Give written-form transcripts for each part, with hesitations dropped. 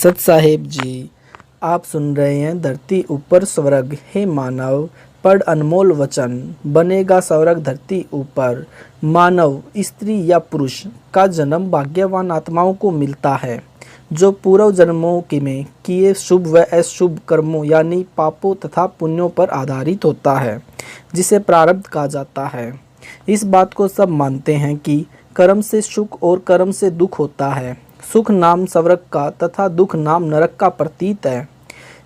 सत साहेब जी, आप सुन रहे हैं धरती ऊपर स्वर्ग। हे मानव, पढ़ अनमोल वचन, बनेगा स्वर्ग धरती ऊपर। मानव, स्त्री या पुरुष का जन्म भाग्यवान आत्माओं को मिलता है जो पूर्व जन्मों के में किए शुभ व अशुभ कर्मों यानी पापों तथा पुण्यों पर आधारित होता है, जिसे प्रारब्ध कहा जाता है। इस बात को सब मानते हैं कि कर्म से सुख और कर्म से दुख होता है। सुख नाम स्वर्ग का तथा दुख नाम नरक का प्रतीत है।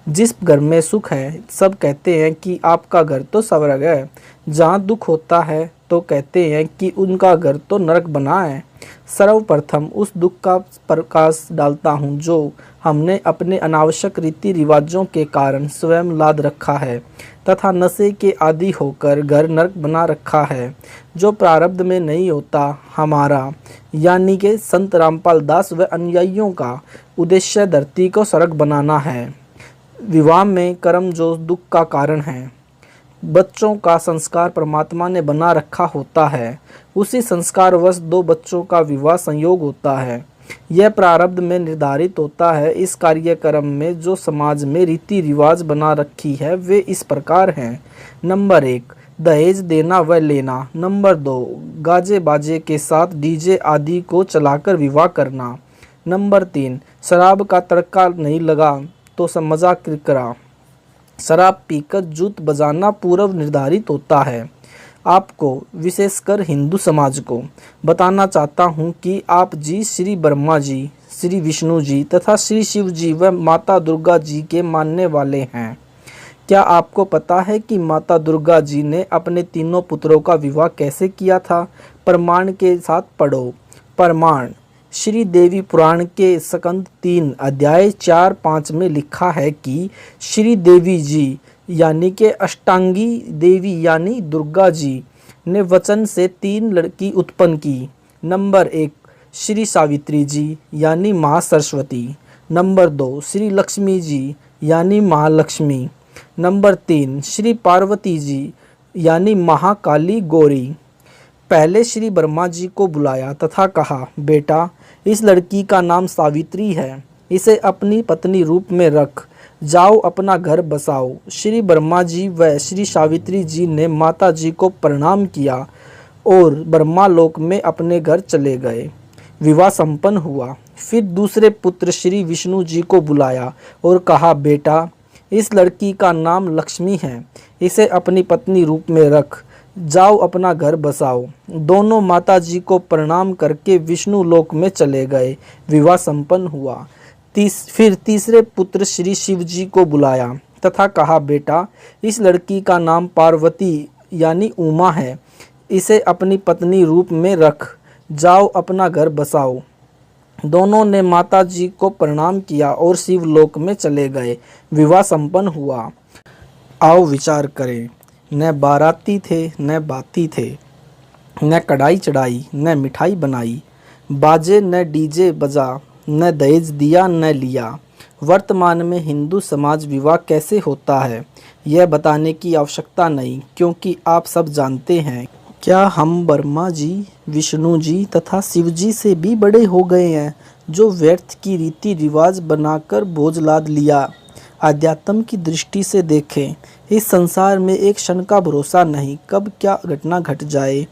जिस घर में सुख है, सब कहते हैं कि आपका घर तो स्वर्ग है। जहाँ दुख होता है तो कहते हैं कि उनका घर तो नरक बना है। सर्वप्रथम उस दुख का प्रकाश डालता हूँ जो हमने अपने अनावश्यक रीति रिवाजों के कारण स्वयं लाद रखा है तथा नशे के आदि होकर घर नरक बना रखा है, जो प्रारब्ध में नहीं होता। हमारा यानी कि संत रामपाल दास व अनुयायियों का उद्देश्य धरती को स्वर्ग बनाना है। विवाह में कर्म जो दुख का कारण है, बच्चों का संस्कार परमात्मा ने बना रखा होता है। उसी संस्कारवश दो बच्चों का विवाह संयोग होता है। यह प्रारब्ध में निर्धारित होता है। इस कार्यक्रम में जो समाज में रीति रिवाज बना रखी है वे इस प्रकार हैं। नंबर 1, दहेज देना व लेना। नंबर 2, गाजे बाजे के साथ डीजे आदि को चलाकर विवाह करना। नंबर 3, शराब का तड़का नहीं लगा तो मजाक करा। शराब पीकर जूत बजाना पूर्व निर्धारित होता है। आपको, विशेषकर हिंदू समाज को बताना चाहता हूँ कि आप जी श्री ब्रह्मा जी, श्री विष्णु जी तथा श्री शिव जी व माता दुर्गा जी के मानने वाले हैं। क्या आपको पता है कि माता दुर्गा जी ने अपने तीनों पुत्रों का विवाह कैसे किया था? प्रमाण के साथ पढ़ो। प्रमाण श्री देवी पुराण के स्कंद 3 अध्याय 4-5 में लिखा है कि श्री देवी जी यानी कि अष्टांगी देवी यानी दुर्गा जी ने वचन से 3 लड़की उत्पन्न की। नंबर 1, श्री सावित्री जी यानी माँ सरस्वती। नंबर 2, श्री लक्ष्मी जी यानी महालक्ष्मी। नंबर 3, श्री पार्वती जी यानी महाकाली गौरी। पहले श्री ब्रह्मा जी को बुलाया तथा कहा, बेटा, इस लड़की का नाम सावित्री है, इसे अपनी पत्नी रूप में रख, जाओ अपना घर बसाओ। श्री ब्रह्मा जी व श्री सावित्री जी ने माता जी को प्रणाम किया और ब्रह्मा लोक में अपने घर चले गए। विवाह संपन्न हुआ। फिर दूसरे पुत्र श्री विष्णु जी को बुलाया और कहा, बेटा, इस लड़की का नाम लक्ष्मी है, इसे अपनी पत्नी रूप में रख, जाओ अपना घर बसाओ। दोनों माता जी को प्रणाम करके विष्णु लोक में चले गए। विवाह संपन्न हुआ। फिर तीसरे पुत्र श्री शिव जी को बुलाया तथा कहा, बेटा, इस लड़की का नाम पार्वती यानी उमा है, इसे अपनी पत्नी रूप में रख, जाओ अपना घर बसाओ। दोनों ने माता जी को प्रणाम किया और शिवलोक में चले गए। विवाह संपन्न हुआ। आओ विचार करें। न बाराती थे न बाती थे, न कढ़ाई चढ़ाई न मिठाई बनाई, बाजे न डीजे बजा, न दहेज दिया न लिया। वर्तमान में हिंदू समाज विवाह कैसे होता है यह बताने की आवश्यकता नहीं, क्योंकि आप सब जानते हैं। क्या हम ब्रह्मा जी, विष्णु जी तथा शिव जी से भी बड़े हो गए हैं, जो व्यर्थ की रीति रिवाज बनाकर बोझ लाद लिया? आध्यात्म की दृष्टि से देखें, इस संसार में एक क्षण का भरोसा नहीं, कब क्या घटना घट जाए।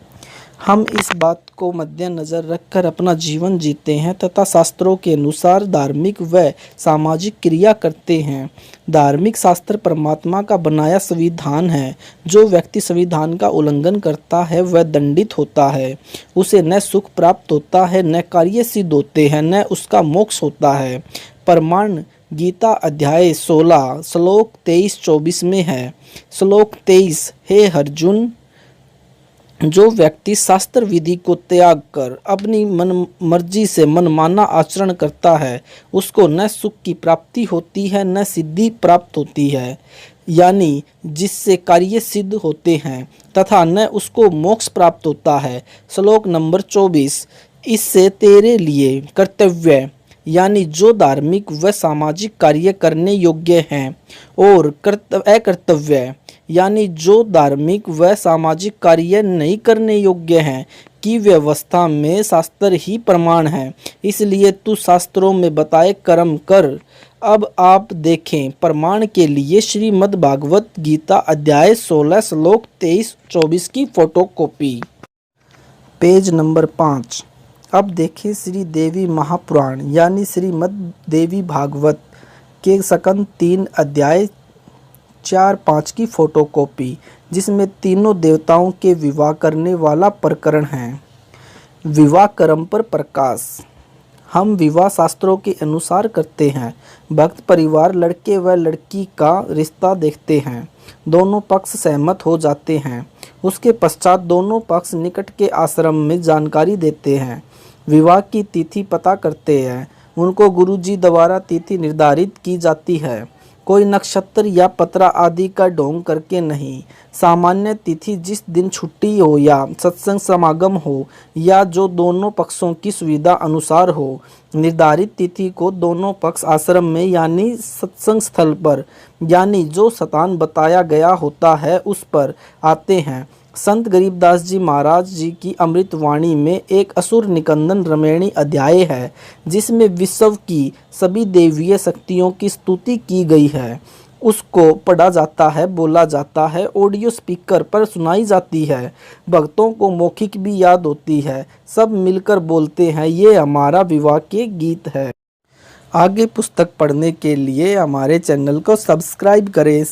हम इस बात को मद्देनजर रखकर अपना जीवन जीते हैं तथा शास्त्रों के अनुसार धार्मिक व सामाजिक क्रिया करते हैं। धार्मिक शास्त्र परमात्मा का बनाया संविधान है। जो व्यक्ति संविधान का उल्लंघन करता है वह दंडित होता है। उसे न सुख प्राप्त होता है, न कार्य सिद्ध होते हैं, न उसका मोक्ष होता है। प्रमाण गीता अध्याय 16 श्लोक 23-24 में है। श्लोक 23, हे अर्जुन, जो व्यक्ति शास्त्र विधि को त्याग कर अपनी मन मर्जी से मनमाना आचरण करता है, उसको न सुख की प्राप्ति होती है न सिद्धि प्राप्त होती है, यानी जिससे कार्य सिद्ध होते हैं, तथा न उसको मोक्ष प्राप्त होता है। श्लोक नंबर 24, इससे तेरे लिए कर्तव्य यानी जो धार्मिक व सामाजिक कार्य करने योग्य हैं, और अकर्तव्य यानी जो धार्मिक व सामाजिक कार्य नहीं करने योग्य हैं, की व्यवस्था में शास्त्र ही प्रमाण है, इसलिए तू शास्त्रों में बताए कर्म कर। अब आप देखें प्रमाण के लिए श्रीमद् भागवत गीता अध्याय 16 श्लोक 23-24 की फोटोकॉपी। Page number 5। अब देखें श्री देवी महापुराण यानी श्रीमद् देवी भागवत के स्कंद 3 अध्याय 4-5 की फोटोकॉपी, जिसमें तीनों देवताओं के विवाह करने वाला प्रकरण है। विवाह कर्म पर प्रकाश। हम विवाह शास्त्रों के अनुसार करते हैं। भक्त परिवार लड़के व लड़की का रिश्ता देखते हैं, दोनों पक्ष सहमत हो जाते हैं। उसके पश्चात दोनों पक्ष निकट के आश्रम में जानकारी देते हैं, विवाह की तिथि पता करते हैं। उनको गुरुजी द्वारा तिथि निर्धारित की जाती है, कोई नक्षत्र या पत्रा आदि का ढोंग करके नहीं। सामान्य तिथि जिस दिन छुट्टी हो या सत्संग समागम हो या जो दोनों पक्षों की सुविधा अनुसार हो, निर्धारित तिथि को दोनों पक्ष आश्रम में यानी सत्संग स्थल पर यानी जो स्थान बताया गया होता है उस पर आते हैं। संत गरीबदास जी महाराज जी की अमृतवाणी में एक असुर निकंदन रमणीय अध्याय है, जिसमें विश्व की सभी देवीय शक्तियों की स्तुति की गई है। उसको पढ़ा जाता है, बोला जाता है, ऑडियो स्पीकर पर सुनाई जाती है। भक्तों को मौखिक भी याद होती है, सब मिलकर बोलते हैं, ये हमारा विवाह के गीत है। आगे पुस्तक पढ़ने के लिए हमारे चैनल को सब्सक्राइब करें।